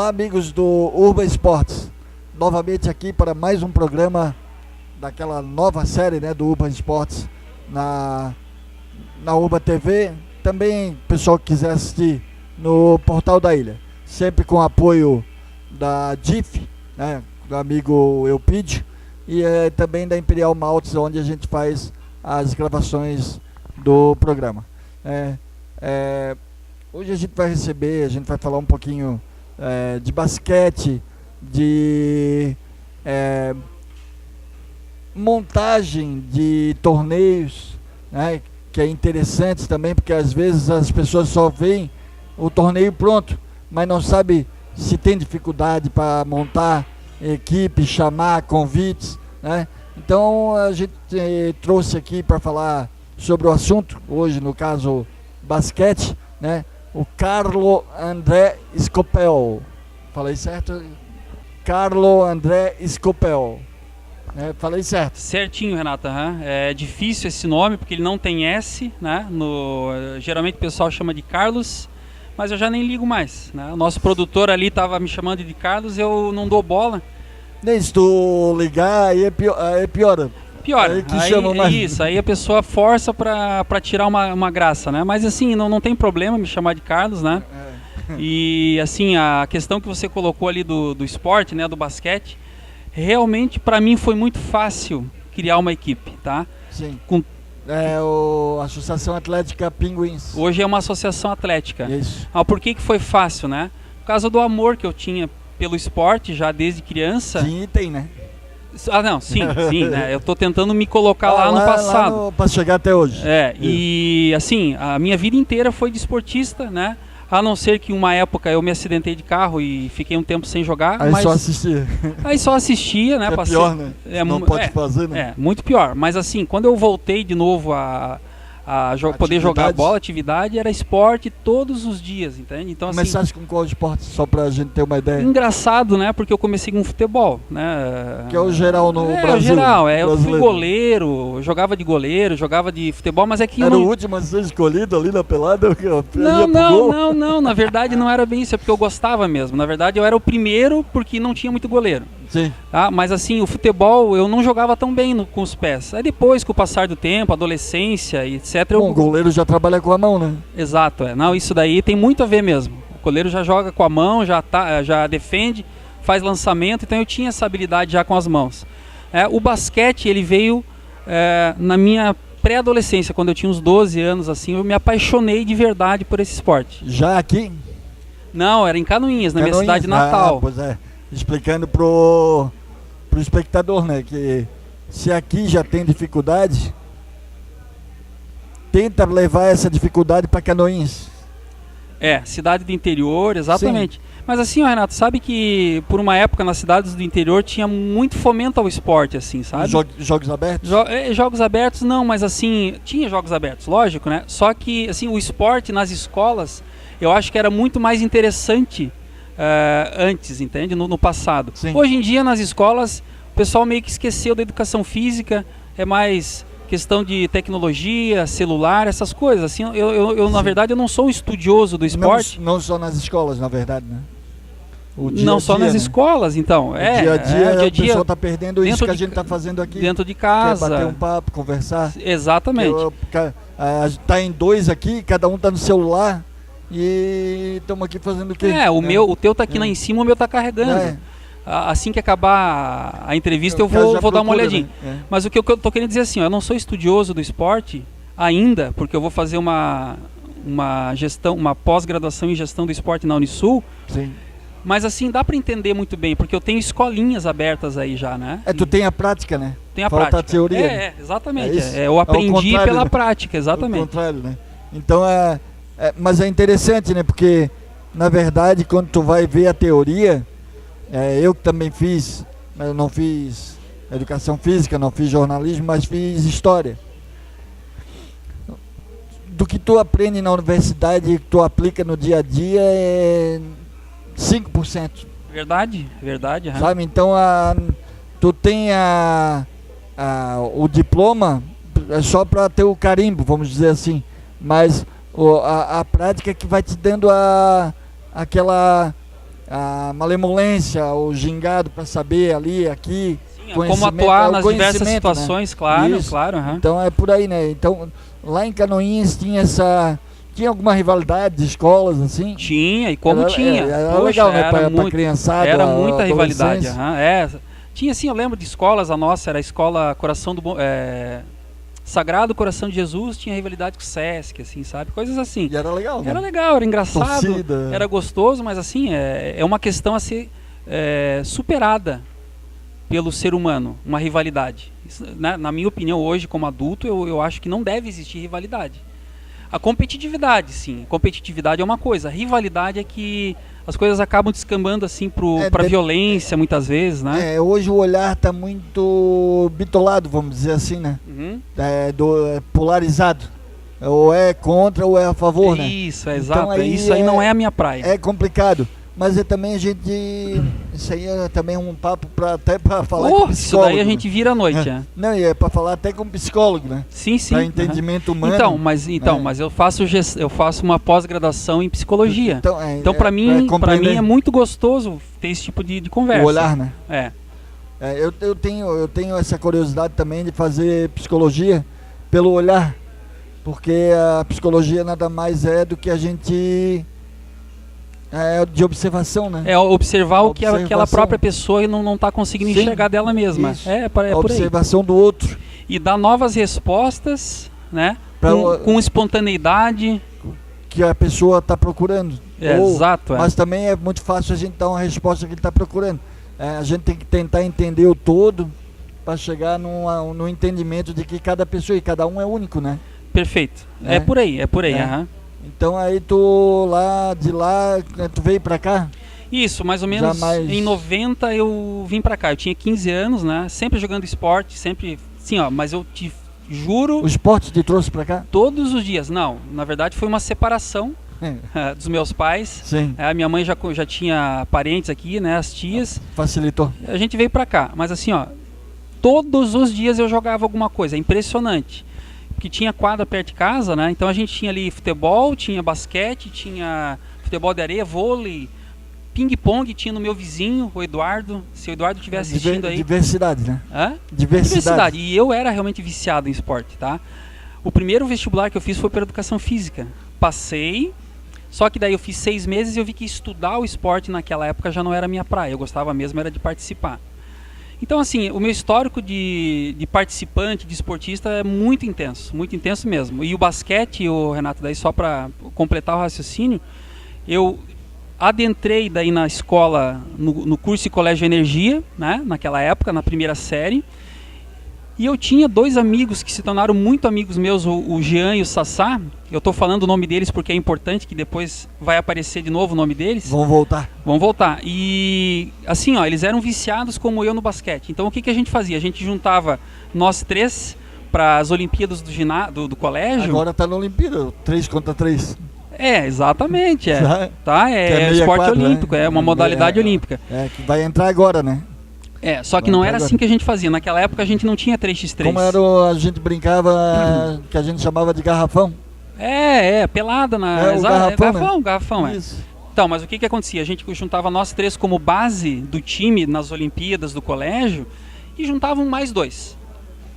Olá, amigos do Urban Esportes, novamente aqui para mais um programa daquela nova série, né, do Urban Esportes na Urban TV. Também, pessoal que quiser assistir no Portal da Ilha, sempre com apoio da DIF, né, do amigo Eupídio, e também da Imperial Maltes, onde a gente faz as gravações do programa. Hoje a gente vai falar um pouquinho de basquete, de montagem de torneios, né, que é interessante também, porque às vezes as pessoas só veem o torneio pronto, mas não sabe se tem dificuldade para montar equipe, chamar convites, né? Então a gente trouxe aqui para falar sobre o assunto, hoje no caso basquete, né? O Carlo André Scopel. Falei certo? Carlo André Scopel. Falei certo. Certinho, Renata. É difícil esse nome porque ele não tem S, né? Geralmente o pessoal chama de Carlos, mas eu já nem ligo mais, né? O nosso produtor ali estava me chamando de Carlos, eu não dou bola. Nem se tu ligar, aí piora. Pior, aí isso, aí a pessoa força para tirar uma graça, né? Mas assim, não tem problema me chamar de Carlos, né? E assim, a questão que você colocou ali do esporte, né, do basquete, realmente para mim foi muito fácil criar uma equipe, tá? Sim. A Associação Atlética Pinguins. Hoje é uma associação atlética. Isso. Por que foi fácil, né? Por causa do amor que eu tinha pelo esporte já desde criança. Sim, e tem, né? Sim, né? Eu tô tentando me colocar lá no passado. Para chegar até hoje. E assim, a minha vida inteira foi de esportista, né? A não ser que uma época eu me acidentei de carro e fiquei um tempo sem jogar. Aí só assistia. Aí só assistia, né? Pior, né? Não pode fazer, né? Muito pior. Mas assim, quando eu voltei de novo a poder jogar bola, atividade, era esporte todos os dias, entende? Então, assim, começaste com qual esporte, só pra gente ter uma ideia? Engraçado, né? Porque eu comecei com futebol, né? Que é o geral no Brasil. É o geral, eu fui goleiro, jogava de goleiro, jogava de futebol, mas é que... Era o último a ser escolhido ali na pelada? Não, na verdade não era bem isso, é porque eu gostava mesmo. Na verdade eu era o primeiro porque não tinha muito goleiro. Sim. Tá? Mas assim, o futebol eu não jogava tão bem com os pés. Aí depois, com o passar do tempo, adolescência e etc. Bom, o goleiro já trabalha com a mão, né? Exato, Não, isso daí tem muito a ver mesmo. O goleiro já joga com a mão, já defende, faz lançamento, então eu tinha essa habilidade já com as mãos. O basquete, ele veio na minha pré-adolescência, quando eu tinha uns 12 anos, assim, eu me apaixonei de verdade por esse esporte. Já aqui? Não, era em Canoinhas, na minha cidade natal. Pois é. Explicando pro espectador, né, que se aqui já tem dificuldade, tenta levar essa dificuldade para Canoinhas. Cidade do interior, exatamente. Sim. Mas assim, Renato, sabe que por uma época nas cidades do interior tinha muito fomento ao esporte, assim, sabe? Jogos abertos? Jogos abertos não, mas assim, tinha jogos abertos, lógico, né? Só que assim, o esporte nas escolas, eu acho que era muito mais interessante antes, entende? No passado. Sim. Hoje em dia nas escolas o pessoal meio que esqueceu da educação física, é mais questão de tecnologia, celular, essas coisas. Assim, eu na verdade eu não sou um estudioso do esporte. Não só nas escolas, na verdade, né? Não só nas escolas, então. O dia a dia, o pessoal está perdendo isso que a gente está fazendo aqui. Dentro de casa. Quer bater um papo, conversar. Exatamente. Está em dois aqui, cada um está no celular. E estamos aqui fazendo o quê? O teu tá aqui lá em cima, o meu tá carregando. Assim que acabar a entrevista eu vou dar uma olhadinha. Né? Mas o que eu tô querendo dizer assim, eu não sou estudioso do esporte ainda, porque eu vou fazer uma pós-graduação em gestão do esporte na Unisul. Sim. Mas assim, dá para entender muito bem, porque eu tenho escolinhas abertas aí já, né? Tu tem a prática, né? Tem a Falta prática. A teoria. Exatamente. Eu aprendi pela prática, exatamente. Ao contrário, né? Então mas é interessante, né? Porque, na verdade, quando tu vai ver a teoria, eu que também fiz, mas eu não fiz educação física, não fiz jornalismo, mas fiz história. Do que tu aprende na universidade e que tu aplica no dia a dia é 5%. Verdade. Sabe? Então, tu tem o diploma só para ter o carimbo, vamos dizer assim, mas a prática que vai te dando aquela a malemolência, o gingado para saber ali, aqui. Sim, como atuar nas diversas situações, né? claro, Isso. claro. Então é por aí, né? Então lá em Canoinhas tinha alguma rivalidade de escolas, assim? Tinha, e como tinha. Era Poxa, legal, né? Era Pra criançada. Era muita rivalidade. adolescência. Tinha sim, eu lembro de escolas, a nossa era a escola Sagrado Coração de Jesus, tinha rivalidade com o Sesc, assim, sabe? Coisas assim. E era legal, né? Era legal, era engraçado, Torcida. era gostoso, mas assim, é uma questão a ser superada pelo ser humano, uma rivalidade. Isso, né, na minha opinião, hoje, como adulto, eu acho que não deve existir rivalidade. A competitividade, sim. Competitividade é uma coisa. A rivalidade é que as coisas acabam descambando assim para violência, muitas vezes, né? Hoje o olhar está muito bitolado, vamos dizer assim, né? Uhum. Polarizado. Ou é contra ou é a favor, né? Isso, exato. Isso aí não é a minha praia. É complicado. Mas também isso aí é também um papo até para falar com psicólogo. Isso daí a gente vira à noite, Não, e é para falar até com psicólogo, né? Sim. Para entendimento humano. Mas eu faço uma pós-graduação em psicologia. Então para mim é muito gostoso ter esse tipo de conversa. O olhar, né? Eu tenho essa curiosidade também de fazer psicologia pelo olhar. Porque a psicologia nada mais é do que a gente... de observação, né? Observar o que aquela própria pessoa não está conseguindo enxergar dela mesma. A por aí. Observação do outro. E dar novas respostas, né? Com espontaneidade. Que a pessoa está procurando. Exato. Mas também é muito fácil a gente dar uma resposta que ele está procurando. A gente tem que tentar entender o todo para chegar no entendimento de que cada pessoa e cada um é único, né? Perfeito. É por aí. Aham. Então aí tu tu veio pra cá? Isso, mais ou menos em 90 eu vim pra cá. Eu tinha 15 anos, né? Sempre jogando esporte, sempre... Sim, mas eu te juro... O esporte te trouxe pra cá? Todos os dias. Não, na verdade foi uma separação dos meus pais. Sim. A minha mãe já tinha parentes aqui, né? As tias. Facilitou. A gente veio pra cá. Mas assim, todos os dias eu jogava alguma coisa. É impressionante. Porque tinha quadra perto de casa, né? Então a gente tinha ali futebol, tinha basquete, tinha futebol de areia, vôlei, ping-pong, tinha no meu vizinho, o Eduardo. Se o Eduardo estiver assistindo aí... Diversidade, né? Diversidade. E eu era realmente viciado em esporte, tá? O primeiro vestibular que eu fiz foi para educação física. Passei, só que daí eu fiz 6 meses e eu vi que estudar o esporte naquela época já não era a minha praia. Eu gostava mesmo era de participar. Então, assim, o meu histórico de participante, de esportista é muito intenso mesmo. E o basquete, Renato, daí só para completar o raciocínio, eu adentrei daí na escola, no curso de colégio de energia, né, naquela época, na primeira série, e eu tinha 2 amigos que se tornaram muito amigos meus, o Jean e o Sassá. Eu estou falando o nome deles porque é importante que depois vai aparecer de novo o nome deles. Vão voltar. E assim, eles eram viciados como eu no basquete. Então o que a gente fazia? A gente juntava nós 3 para as Olimpíadas do colégio. Agora está na Olimpíada, 3 contra 3. Exatamente. É esporte quadra, olímpico, é uma modalidade olímpica. Que vai entrar agora, né? Só que não era assim que a gente fazia. Naquela época a gente não tinha 3x3. Como a gente brincava, que a gente chamava de garrafão. Pelada garrafão. Isso. Então, mas o que acontecia? A gente juntava nós 3 como base do time nas Olimpíadas do colégio e juntavam mais 2.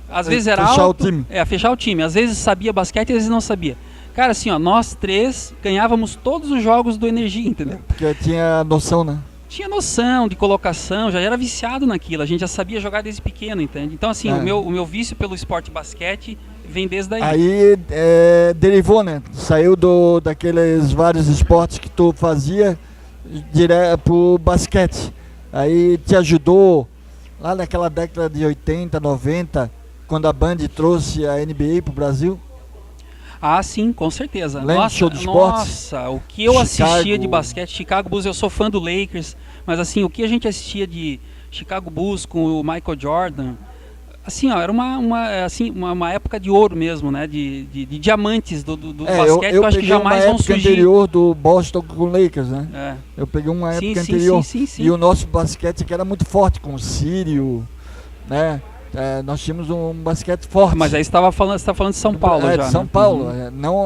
Às vezes era fechar alto, o time. Fechar o time. Às vezes sabia basquete, às vezes não sabia. Cara, assim, nós 3 ganhávamos todos os jogos do Energia, entendeu? Porque tinha noção, né? Tinha noção de colocação, já era viciado naquilo, a gente já sabia jogar desde pequeno, entende? Então, assim, o meu vício pelo esporte basquete vem desde aí. Aí derivou, né? Saiu daqueles vários esportes que tu fazia direto pro basquete. Aí te ajudou lá naquela década de 80, 90, quando a Band trouxe a NBA pro Brasil? Ah, sim, com certeza. Show de esportes. Nossa, o que eu assistia de basquete, Chicago Bulls, eu sou fã do Lakers, mas assim, o que a gente assistia de Chicago Bulls com o Michael Jordan, assim, era uma época de ouro mesmo, né, de diamantes do basquete, eu acho que jamais vão surgir. Eu peguei uma época anterior do Boston com o Lakers, né? Eu peguei uma época anterior. Sim. E o nosso basquete que era muito forte, com o Sírio, né? Nós tínhamos um basquete forte. Mas aí você tá falando de São Paulo já. De São né? Paulo. Não,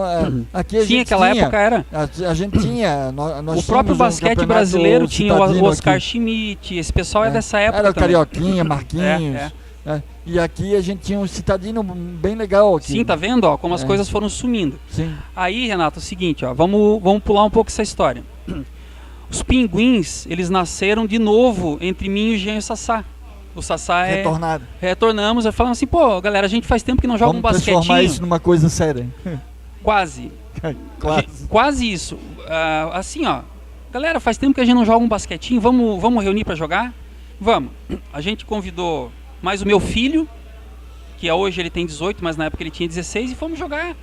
aqui a Sim, gente aquela época era. A gente tinha. Nós O próprio tínhamos basquete brasileiro tinha o Oscar Schmidt, esse pessoal é dessa época era o também. Carioquinha, Marquinhos. E aqui a gente tinha um citadino bem legal aqui. Sim, tá vendo, ó, como as coisas foram sumindo. Sim. Aí, Renato, é o seguinte, ó, vamos pular um pouco essa história. Os Pinguins, eles nasceram de novo entre mim e o Jean e o Sassá. O Sassá retornamos, falamos assim, pô, galera, a gente faz tempo que não joga um basquetinho. Vamos transformar isso numa coisa séria. Quase. Quase isso. Assim, ó, galera, faz tempo que a gente não joga um basquetinho, vamos reunir pra jogar? Vamos. A gente convidou mais o meu filho, que hoje ele tem 18, mas na época ele tinha 16, e fomos jogar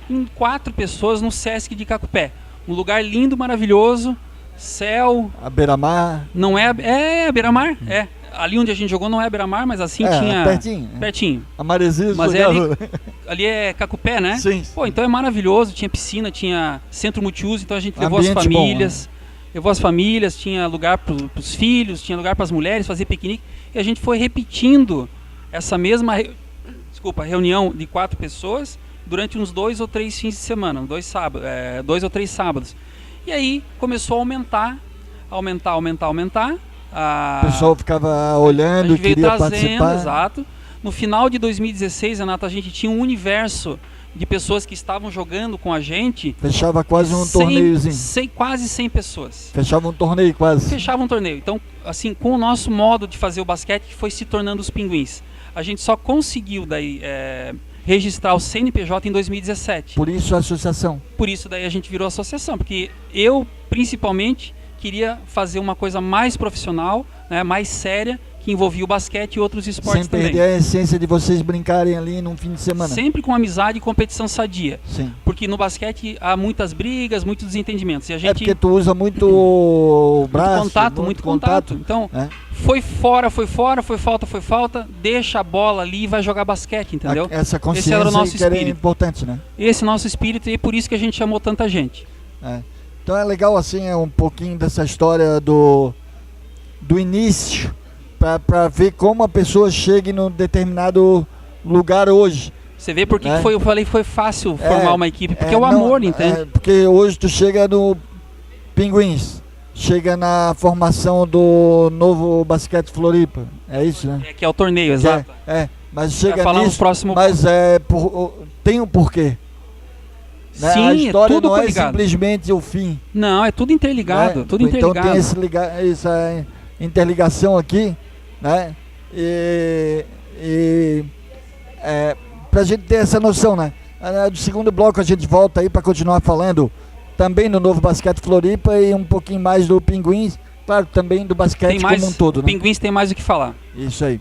em 4 pessoas no Sesc de Cacupé. Um lugar lindo, maravilhoso, céu... A beira-mar. Não é a beira-mar, Ali onde a gente jogou não é beira-mar, mas assim tinha... Pertinho. A Maresia mas ali é Cacupé, né? Sim. Pô, então é maravilhoso, tinha piscina, tinha centro multiuso, então a gente levou as famílias... Bom, né? Levou as famílias, tinha lugar para os filhos, tinha lugar para as mulheres, fazer piquenique. E a gente foi repetindo essa mesma reunião de 4 pessoas durante uns 2 ou 3 fins de semana, 2 ou 3 sábados. E aí começou a aumentar. O pessoal ficava olhando, queria participar. Exato. No final de 2016, Renato, a gente tinha um universo de pessoas que estavam jogando com a gente. Fechava quase um torneiozinho. Quase 100 pessoas. Fechava um torneio quase. Fechava um torneio. Então, assim, com o nosso modo de fazer o basquete, que foi se tornando os Pinguins. A gente só conseguiu daí registrar o CNPJ em 2017. Por isso a associação. Por isso daí a gente virou associação, porque eu, principalmente, queria fazer uma coisa mais profissional, né, mais séria, que envolvia o basquete e outros esportes também. Sem perder a essência de vocês brincarem ali num fim de semana. Sempre com amizade e competição sadia. Sim. Porque no basquete há muitas brigas, muitos desentendimentos. E a gente porque tu usa muito o braço. Muito contato. Então, foi falta, deixa a bola ali e vai jogar basquete, entendeu? Essa consciência Esse era o nosso espírito. Era importante, né? Esse nosso espírito, e é por isso que a gente chamou tanta gente. Então é legal, assim, um pouquinho dessa história do início, para ver como a pessoa chega em um determinado lugar hoje. Você vê por que eu falei que foi fácil formar uma equipe, porque é o amor, entende? Porque hoje tu chega no Pinguins, chega na formação do novo Basquete Floripa, é isso, né? Que é o torneio, exato. Mas chega nisso, próximo... mas tem um porquê. Né? Sim, a história tudo não ligado. É simplesmente o fim. Não, é tudo interligado, tudo interligado. Então tem essa interligação aqui, né? Pra gente ter essa noção, né? Do segundo bloco a gente volta aí para continuar falando também no novo Basquete Floripa e um pouquinho mais do Pinguins, claro, também do basquete como um todo, né? Pinguins tem mais o que falar. Isso aí.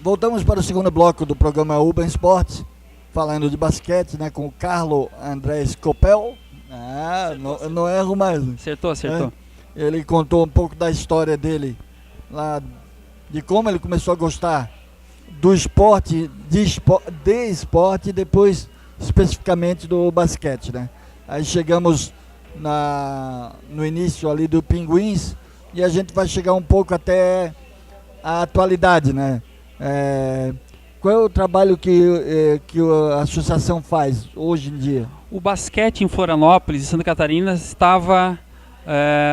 Voltamos para o segundo bloco do programa Urban Esportes, falando de basquete, né, com o Carlo André Scopel. Não erro mais. Acertou. Ele contou um pouco da história dele, lá, de como ele começou a gostar do esporte, de esporte e depois especificamente do basquete, né? Aí chegamos no início ali do Pinguins e a gente vai chegar um pouco até a atualidade, né? Qual é o trabalho que a associação faz hoje em dia? O basquete em Florianópolis, em Santa Catarina, estava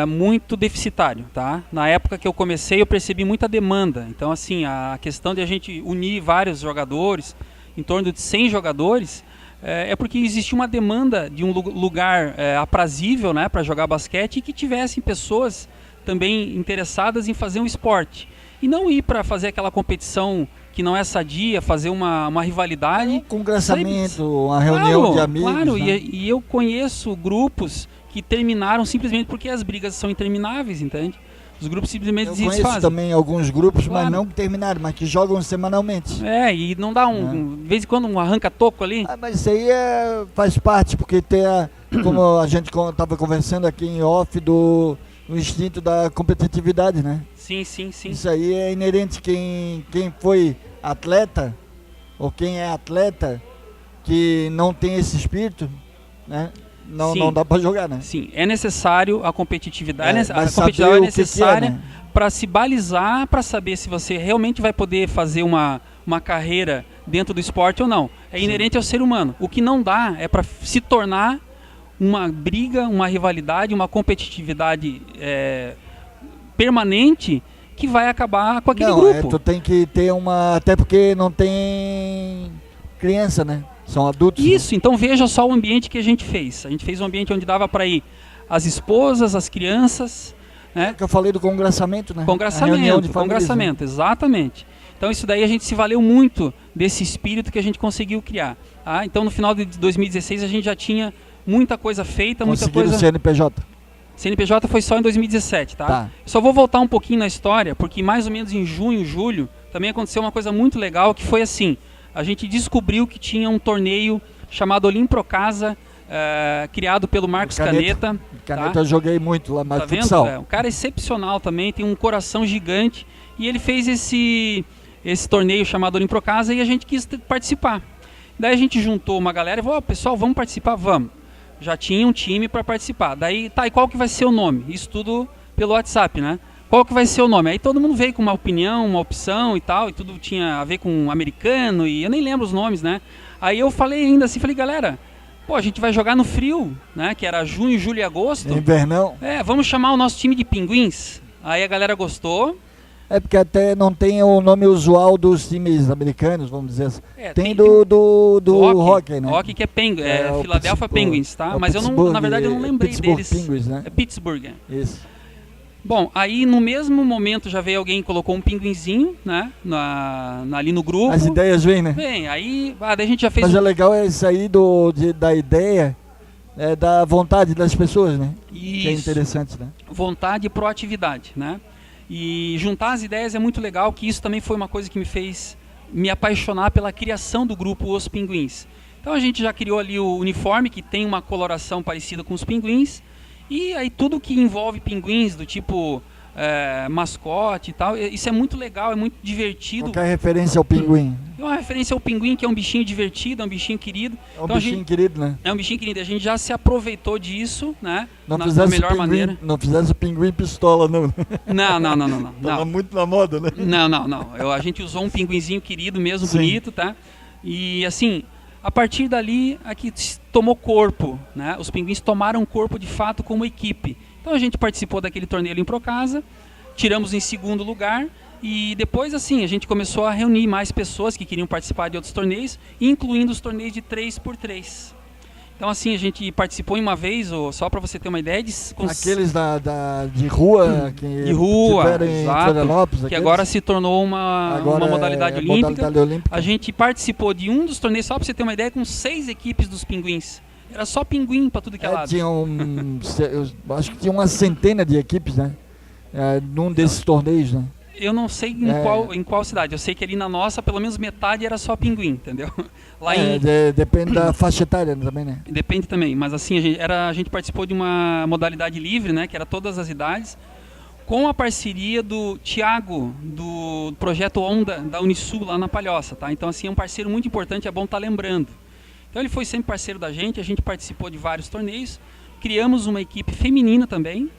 muito deficitário, tá? Na época que eu comecei, eu percebi muita demanda. Então, assim, a questão de a gente unir vários jogadores, em torno de 100 jogadores, é porque existia uma demanda de um lugar aprazível, né, para jogar basquete e que tivessem pessoas também interessadas em fazer um esporte. E não ir para fazer aquela competição que não é sadia, fazer uma rivalidade. Um congressamento, uma reunião de amigos. Claro, né? e eu conheço grupos que terminaram simplesmente porque as brigas são intermináveis, entende? Os grupos simplesmente desfazem. Eu conheço também alguns grupos, mas não que terminaram, mas que jogam semanalmente. E não dá de vez em quando um arranca-toco ali. Mas isso aí faz parte, porque tem como a gente estava conversando aqui em off o instinto da competitividade, né? Sim, sim, sim. Isso aí é inerente. Quem foi atleta, ou quem é atleta, que não tem esse espírito, né? Não dá para jogar, né? Sim, é necessário a competitividade. A mas competitividade é necessária, né? para se balizar, para saber se você realmente vai poder fazer uma carreira dentro do esporte ou não. É inerente ao ser humano. O que não dá é para se tornar uma briga, uma rivalidade, uma competitividade permanente que vai acabar com aquele grupo. Tu tem que ter uma... Até porque não tem criança, né? São adultos. Isso, né? Então veja só o ambiente que a gente fez. A gente fez um ambiente onde dava para ir as esposas, as crianças, né? Que eu falei do congraçamento, né? Congraçamento, exatamente. Então isso daí a gente se valeu muito desse espírito que a gente conseguiu criar. Tá? Então no final de 2016 a gente já tinha muita coisa feita, muita coisa... o CNPJ. CNPJ foi só em 2017, tá? Só vou voltar um pouquinho na história, porque mais ou menos em junho, julho, também aconteceu uma coisa muito legal, que foi assim, a gente descobriu que tinha um torneio chamado Olimprocasa, criado pelo Marcos Caneta. Caneta tá? Eu joguei muito lá, mas futsal. Um cara excepcional também, tem um coração gigante, e ele fez esse torneio chamado Olimprocasa e a gente quis participar. Daí a gente juntou uma galera e falou, pessoal, vamos participar? Vamos. Já tinha um time para participar. Daí, e qual que vai ser o nome? Isso tudo pelo WhatsApp, né? Qual que vai ser o nome? Aí todo mundo veio com uma opinião, uma opção e tal, e tudo tinha a ver com um americano, e eu nem lembro os nomes, né? Aí eu falei ainda assim, galera, a gente vai jogar no frio, né? Que era junho, julho e agosto. Invernão. Vamos chamar o nosso time de pinguins. Aí a galera gostou. É porque até não tem o nome usual dos times americanos, vamos dizer assim. Tem do hockey, né? Hockey que é Philadelphia Penguins, tá? Mas eu não, na verdade eu não lembrei deles. Penguins, né? É Pittsburgh. Isso. Bom, aí no mesmo momento já veio alguém e colocou um pinguinzinho, né? Ali no grupo. As ideias vêm, né? Vem, aí daí a gente já fez... Mas é legal isso aí da ideia, da vontade das pessoas, né? Isso. Que é interessante, né? Vontade e proatividade, né? E juntar as ideias é muito legal, que isso também foi uma coisa que me fez me apaixonar pela criação do grupo Os Pinguins. Então a gente já criou ali o uniforme, que tem uma coloração parecida com os pinguins, e aí tudo que envolve pinguins, do tipo mascote e tal, isso é muito legal, é muito divertido. Qualquer referência ao pinguim. É uma referência ao pinguim, que é um bichinho divertido, é um bichinho querido. É um bichinho querido, né? É um bichinho querido. A gente já se aproveitou disso, né? Na melhor maneira. Não fizesse o pinguim pistola, não. Não. Tava muito na moda, né? Não. A gente usou um pinguinzinho querido mesmo, sim, bonito, tá? E assim, a partir dali, aqui tomou corpo, né? Os pinguins tomaram corpo de fato como equipe. Então a gente participou daquele torneio Olimprocasa, tiramos em segundo lugar, e depois assim a gente começou a reunir mais pessoas que queriam participar de outros torneios, incluindo os torneios de 3x3. Então assim, a gente participou em uma vez, só para você ter uma ideia, aqueles de rua, de rua, exato, que agora se tornou uma modalidade olímpica. A gente participou de um dos torneios, só para você ter uma ideia, com 6 equipes dos pinguins. Era só pinguim para tudo que é lado. Acho que tinha uma centena de equipes, né? Num desses torneios, né? Eu não sei em qual cidade. Eu sei que ali na nossa, pelo menos metade era só pinguim, entendeu? Depende da faixa etária também, né? Depende também, mas assim, a gente participou de uma modalidade livre, né? Que era todas as idades, com a parceria do Thiago, do projeto Onda, da Unisul, lá na Palhoça, tá? Então assim, é um parceiro muito importante, é bom estar lembrando. Então ele foi sempre parceiro da gente, a gente participou de vários torneios, criamos uma equipe feminina também,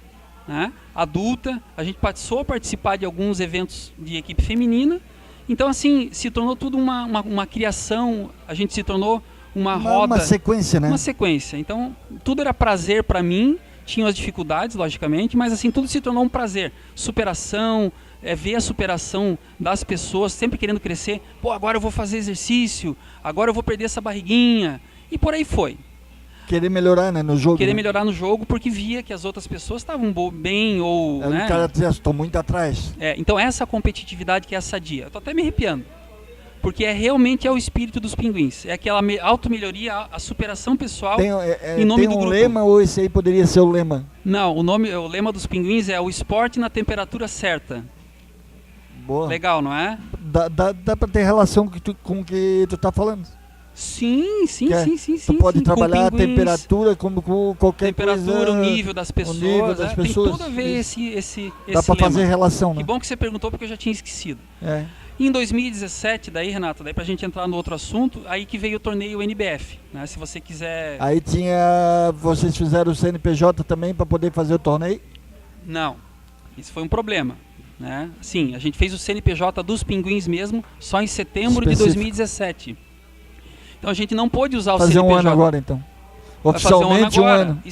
né, adulta, a gente passou a participar de alguns eventos de equipe feminina, então assim, se tornou tudo uma criação, a gente se tornou uma roda... Uma sequência, né? Uma sequência, então tudo era prazer para mim, tinham as dificuldades, logicamente, mas assim, tudo se tornou um prazer, superação... ver a superação das pessoas sempre querendo crescer. Agora eu vou fazer exercício, agora eu vou perder essa barriguinha, e por aí foi. Querer melhorar, né, no jogo. Querer melhorar no jogo porque via que as outras pessoas estavam bem ou... O cara dizia, estou muito atrás. Então essa competitividade que é sadia. Eu estou até me arrepiando. Porque realmente é o espírito dos pinguins. É aquela auto-melhoria, a superação pessoal em nome do grupo. Tem um lema ou esse aí poderia ser o lema? Não, o lema dos pinguins é o esporte na temperatura certa. Boa. Legal, não é? Dá pra ter relação com o que tu tá falando. Sim. Tu pode sim, trabalhar a temperatura como com qualquer temperatura, coisa. o nível das pessoas. O nível das pessoas. Tem tudo a ver esse Dá para fazer relação, né? Que bom que você perguntou, porque eu já tinha esquecido. É. Em 2017, daí, Renato, daí pra gente entrar no outro assunto, aí que veio o torneio NBF, né? Se você quiser... Aí vocês fizeram o CNPJ também para poder fazer o torneio? Não, isso foi um problema, né? Sim, a gente fez o CNPJ dos Pinguins mesmo só em setembro de 2017. Então a gente não pôde usar o CNPJ. Fazer um ano agora, então. Oficialmente um ano.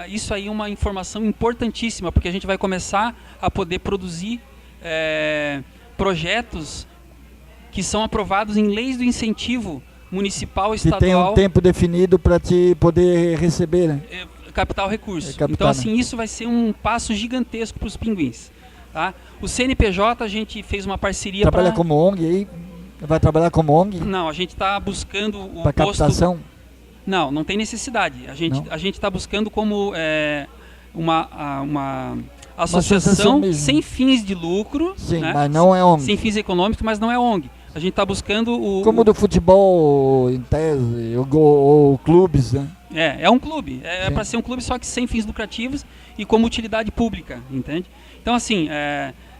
Isso aí é uma informação importantíssima, porque a gente vai começar a poder produzir projetos que são aprovados em leis do incentivo municipal, estadual. Que tem um tempo definido para te poder receber, né? Capital recurso. Capital, então, assim, né? isso vai ser um passo gigantesco para os Pinguins. Tá? O CNPJ, a gente fez uma parceria para... Trabalha como ONG aí? Vai trabalhar como ONG? Não, a gente está buscando o para captação? Não tem necessidade. A gente está buscando como uma associação sem fins de lucro. Sim, né? mas não é ONG. Sem fins econômicos, mas não é ONG. A gente está buscando como do futebol, em tese, ou clubes, né? É um clube. É para ser um clube, só que sem fins lucrativos e como utilidade pública, entende? Então, assim,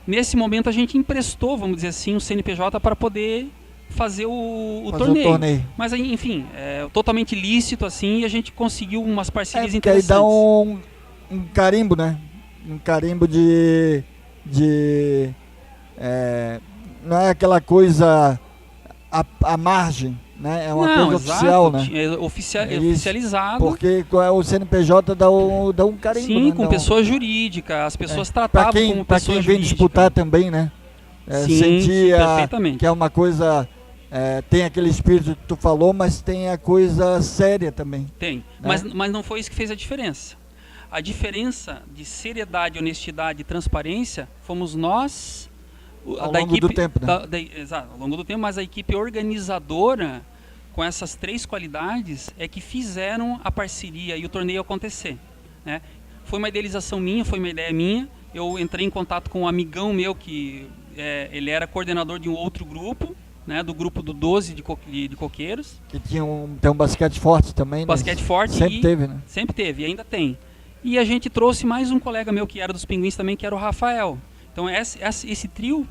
nesse momento a gente emprestou, vamos dizer assim, o CNPJ para poder fazer o torneio. Mas, enfim, é totalmente lícito, assim, e a gente conseguiu umas parcerias interessantes. Aí dá um carimbo, né? Um carimbo não é aquela coisa à margem, né? É uma coisa oficial, né? É oficializado. Porque o CNPJ dá um carimbo. Sim, né? com pessoa jurídica, as pessoas tratavam como pessoa jurídica. Para quem vem disputar também, né? Sim, sentia perfeitamente. Que é uma coisa... tem aquele espírito que tu falou, mas tem a coisa séria também. Tem, né? Mas não foi isso que fez a diferença. A diferença de seriedade, honestidade e transparência fomos nós... Ao longo do tempo, né? Exato, ao longo do tempo, mas a equipe organizadora, com essas três qualidades, é que fizeram a parceria e o torneio acontecer, né? Foi uma idealização minha, foi uma ideia minha. Eu entrei em contato com um amigão meu, que ele era coordenador de um outro grupo, né, do grupo do 12 de coqueiros. Que tem um basquete forte também, né? Basquete forte. Sempre teve, né? Sempre teve, e ainda tem. E a gente trouxe mais um colega meu que era dos Pinguins também, que era o Rafael. Então esse trio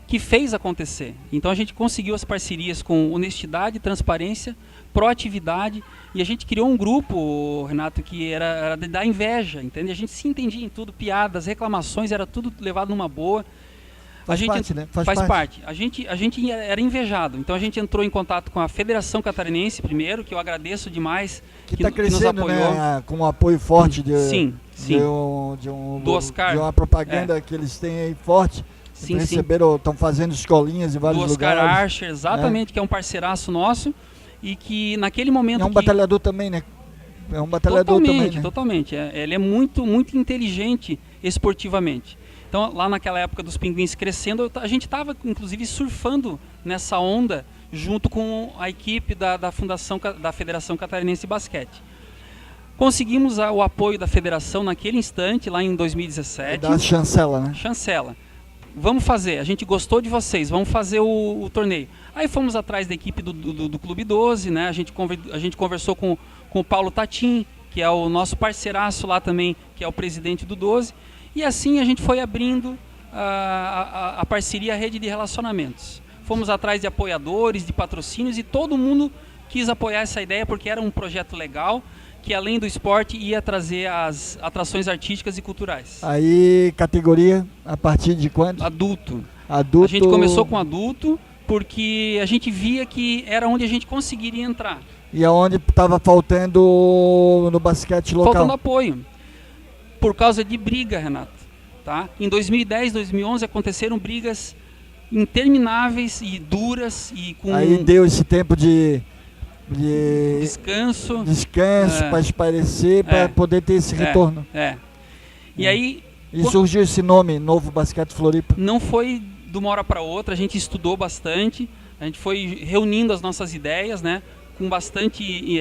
que fez acontecer. Então a gente conseguiu as parcerias com honestidade, transparência, proatividade, e a gente criou um grupo, Renato, que era da inveja, entende? A gente se entendia em tudo, piadas, reclamações, era tudo levado numa boa. Faz parte, né? Faz parte. A gente era invejado. Então a gente entrou em contato com a Federação Catarinense primeiro, que eu agradeço demais, que está crescendo, nos apoiou. Né? Com um apoio forte do Oscar, de uma propaganda que eles têm aí forte. Sim, receberam, estão fazendo escolinhas em vários lugares. Do Oscar Archer, exatamente, que é um parceiraço nosso e que naquele momento... É um batalhador também, né? É um batalhador também, né? Totalmente. Ele é muito, muito inteligente esportivamente. Então, lá naquela época dos Pinguins crescendo, a gente estava, inclusive, surfando nessa onda junto com a equipe da Federação Catarinense de Basquete. Conseguimos o apoio da federação naquele instante, lá em 2017. Da chancela, né? Chancela. Vamos fazer, a gente gostou de vocês, vamos fazer o torneio. Aí fomos atrás da equipe do Clube 12, né? A gente conversou com o Paulo Tatim, que é o nosso parceiraço lá também, que é o presidente do 12. E assim a gente foi abrindo a parceria, a rede de relacionamentos. Fomos atrás de apoiadores, de patrocínios, e todo mundo quis apoiar essa ideia porque era um projeto legal, que além do esporte ia trazer as atrações artísticas e culturais. Aí, categoria, a partir de quanto? Adulto. A gente começou com adulto porque a gente via que era onde a gente conseguiria entrar. E aonde estava faltando no basquete local? Faltando apoio. Por causa de briga, Renato. Tá? Em 2010, 2011 aconteceram brigas intermináveis e duras. E com aí deu esse tempo de descanso para espairecer, para poder ter esse retorno. E aí surgiu esse nome, Novo Basquete Floripa. Não foi de uma hora para outra, a gente estudou bastante, a gente foi reunindo as nossas ideias, né, com bastante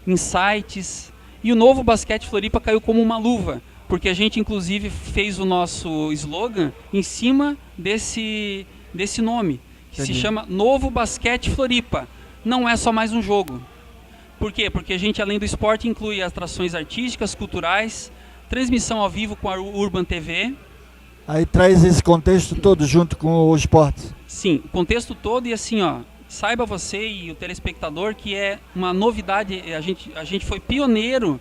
insights, e o Novo Basquete Floripa caiu como uma luva, porque a gente inclusive fez o nosso slogan em cima desse nome, que se chama Novo Basquete Floripa. não é só mais um jogo. Por quê? Porque a gente, além do esporte, inclui atrações artísticas, culturais, transmissão ao vivo com a Urban TV. Aí traz esse contexto todo junto com o esporte. Sim, o contexto todo e assim, ó, saiba você e o telespectador que é uma novidade, a gente foi pioneiro,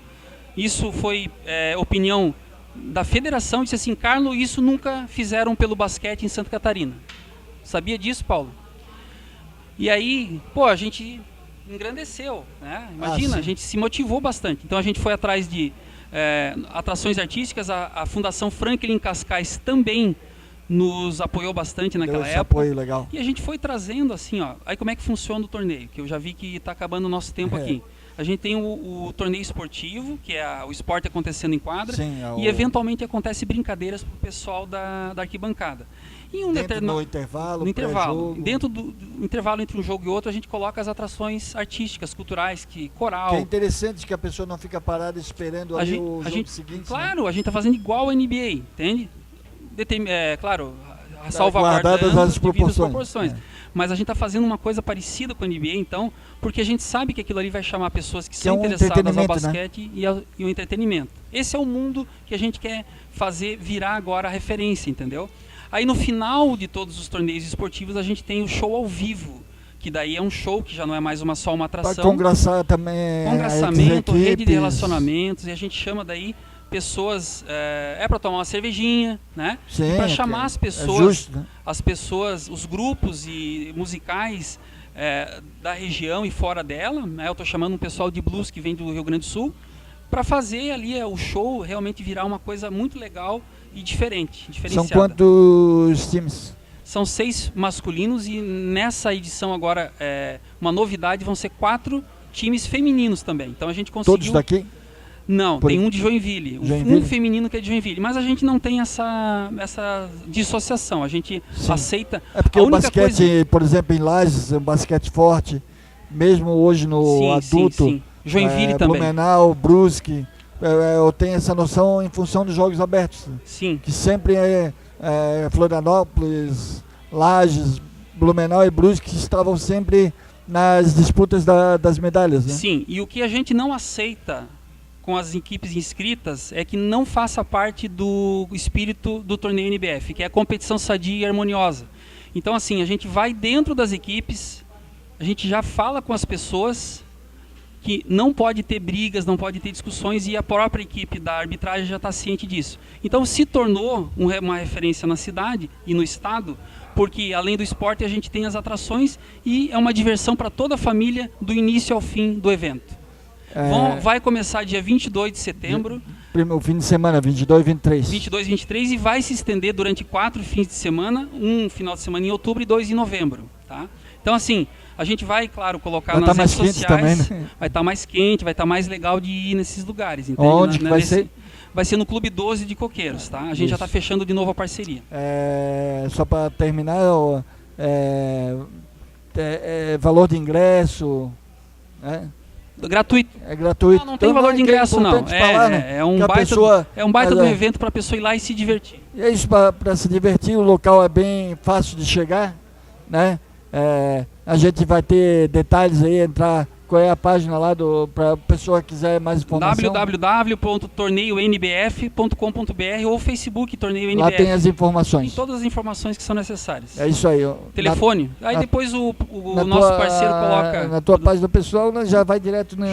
isso foi opinião da federação, disse assim, Carlos, isso nunca fizeram pelo basquete em Santa Catarina. Sabia disso, Paulo? E aí, pô, a gente engrandeceu, né? Imagina, a gente se motivou bastante. Então a gente foi atrás de atrações artísticas, a Fundação Franklin Cascais também nos apoiou bastante naquela época. Apoio legal. E a gente foi trazendo assim, ó. Aí como é que funciona o torneio? Que eu já vi que está acabando o nosso tempo aqui. A gente tem o torneio esportivo, que é o esporte acontecendo em quadra. Sim, e eventualmente acontece brincadeiras para o pessoal da arquibancada. E no intervalo, dentro do intervalo entre um jogo e outro, a gente coloca as atrações artísticas, culturais, coral. Que é interessante que a pessoa não fica parada esperando o jogo seguinte. Claro, né? A gente está fazendo igual a NBA, entende? Claro, salvaguardando as proporções. Mas a gente está fazendo uma coisa parecida com a NBA, então, porque a gente sabe que aquilo ali vai chamar pessoas que são interessadas ao basquete, né? e o entretenimento. Esse é o mundo que a gente quer fazer virar agora a referência, entendeu? Aí no final de todos os torneios esportivos a gente tem o show ao vivo, que daí é um show que já não é mais só uma atração. Para congraçar também. Congraçamento, rede de relacionamentos, e a gente chama daí pessoas, para tomar uma cervejinha, né? Para chamar as pessoas, justo, né? as pessoas, os grupos e musicais da região e fora dela, né? Eu estou chamando um pessoal de blues que vem do Rio Grande do Sul, para fazer ali o show realmente virar uma coisa muito legal e diferenciada. São quantos times? São 6 masculinos e nessa edição agora, uma novidade, vão ser 4 times femininos também. Então a gente conseguiu... Todos daqui? Não, tem um de Joinville, um feminino que é de Joinville, mas a gente não tem essa dissociação, a gente aceita... É porque o basquete, por exemplo, em Lages, é um basquete forte, mesmo hoje no adulto, sim. Joinville também. Blumenau, Brusque, eu tenho essa noção em função dos jogos abertos. Sim. Que sempre Florianópolis, Lages, Blumenau e Brusque estavam sempre nas disputas das medalhas, né? Sim, e o que a gente não aceita com as equipes inscritas é que não faça parte do espírito do torneio NBF, que é a competição sadia e harmoniosa. Então assim, a gente vai dentro das equipes, a gente já fala com as pessoas que não pode ter brigas, não pode ter discussões, e a própria equipe da arbitragem já está ciente disso. Então se tornou uma referência na cidade e no estado, porque além do esporte a gente tem as atrações e é uma diversão para toda a família do início ao fim do evento. Vai começar dia 22 de setembro. O fim de semana, 22 e 23. 22 e 23, e vai se estender durante 4 fins de semana, um final de semana em outubro e 2 em novembro. Tá? Então assim, a gente vai, claro, colocar nas redes sociais, também, né? Vai estar mais quente, vai estar mais legal de ir nesses lugares. Entende? Onde que vai ser? Vai ser no Clube 12 de Coqueiros, tá? A gente já está fechando de novo a parceria. Só para terminar, valor de ingresso, né? Gratuito. É gratuito. Não tem valor de ingresso, não. Falar, né? É um baita do evento para a pessoa ir lá e se divertir. E é isso, para se divertir, o local é bem fácil de chegar, né? A gente vai ter detalhes aí, qual é a página lá para a pessoa que quiser mais informação? www.torneionbf.com.br ou Facebook Torneio NBF. Lá tem as informações. Tem todas as informações que são necessárias. É isso aí. Telefone. Aí depois o nosso parceiro coloca... Na tua página pessoal, já vai direto no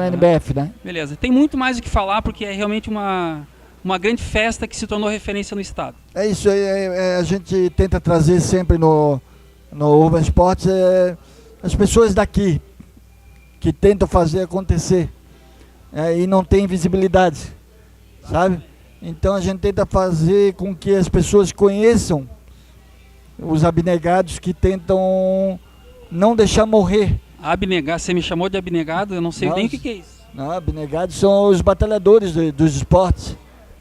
NBF, né? Beleza. Tem muito mais o que falar, porque é realmente uma grande festa que se tornou referência no estado. É isso aí. A gente tenta trazer sempre no Urban Sports as pessoas daqui, que tentam fazer acontecer e não tem visibilidade, sabe? Então a gente tenta fazer com que as pessoas conheçam os abnegados que tentam não deixar morrer. Abnegar, você me chamou de abnegado? Eu não sei nem o que é isso. Não, abnegados são os batalhadores dos esportes.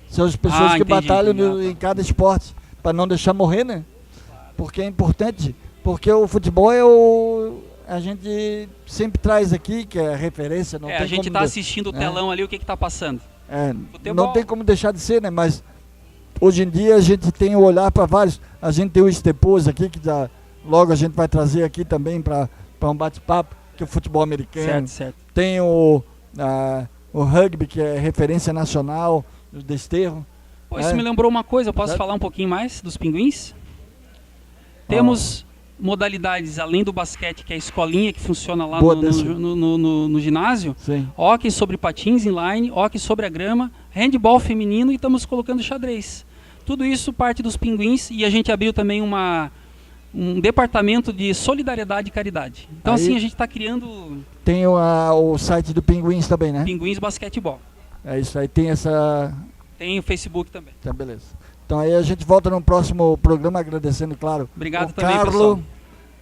São as pessoas que batalham em cada esporte, para não deixar morrer, né? Porque é importante, porque o futebol a gente sempre traz aqui, que é a referência. Não tem a gente está assistindo o telão ali, o que está passando. Não tem como deixar de ser, né? Mas hoje em dia a gente tem o olhar para vários. A gente tem o Estepos aqui, que logo a gente vai trazer aqui também para para um bate-papo, que é o futebol americano. Certo. Tem o rugby, que é referência nacional, o desterro. Pô, isso me lembrou uma coisa, eu posso falar um pouquinho mais dos pinguins? Temos modalidades além do basquete, que é a escolinha que funciona lá no ginásio. Sim. Hóquei sobre patins inline, hóquei sobre a grama, handball feminino e estamos colocando xadrez. Tudo isso parte dos pinguins e a gente abriu também um departamento de solidariedade e caridade. Então Aí, assim, a gente está criando... Tem o site do Pinguins também, né? Pinguins Basquetebol. É isso aí, tem essa... Tem o Facebook também. Tá, beleza. Então aí a gente volta no próximo programa, agradecendo, claro, obrigado o também, Carlo, pessoal.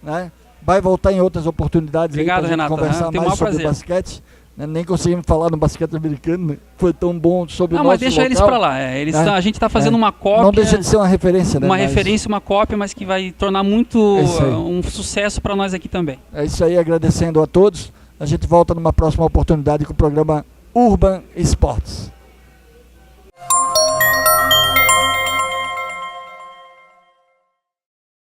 Né? Vai voltar em outras oportunidades. Obrigado, aí pra Renato. conversar Tem o mais maior sobre prazer. basquete. Né? Nem conseguimos falar no basquete americano, né? Foi tão bom sobre o nosso mas deixa local. eles para lá. A gente está fazendo uma cópia. Não deixa de ser uma referência, né? Uma referência, uma cópia, mas que vai tornar muito um sucesso para nós aqui também. É isso aí, agradecendo a todos. A gente volta numa próxima oportunidade com o programa Urban Esportes.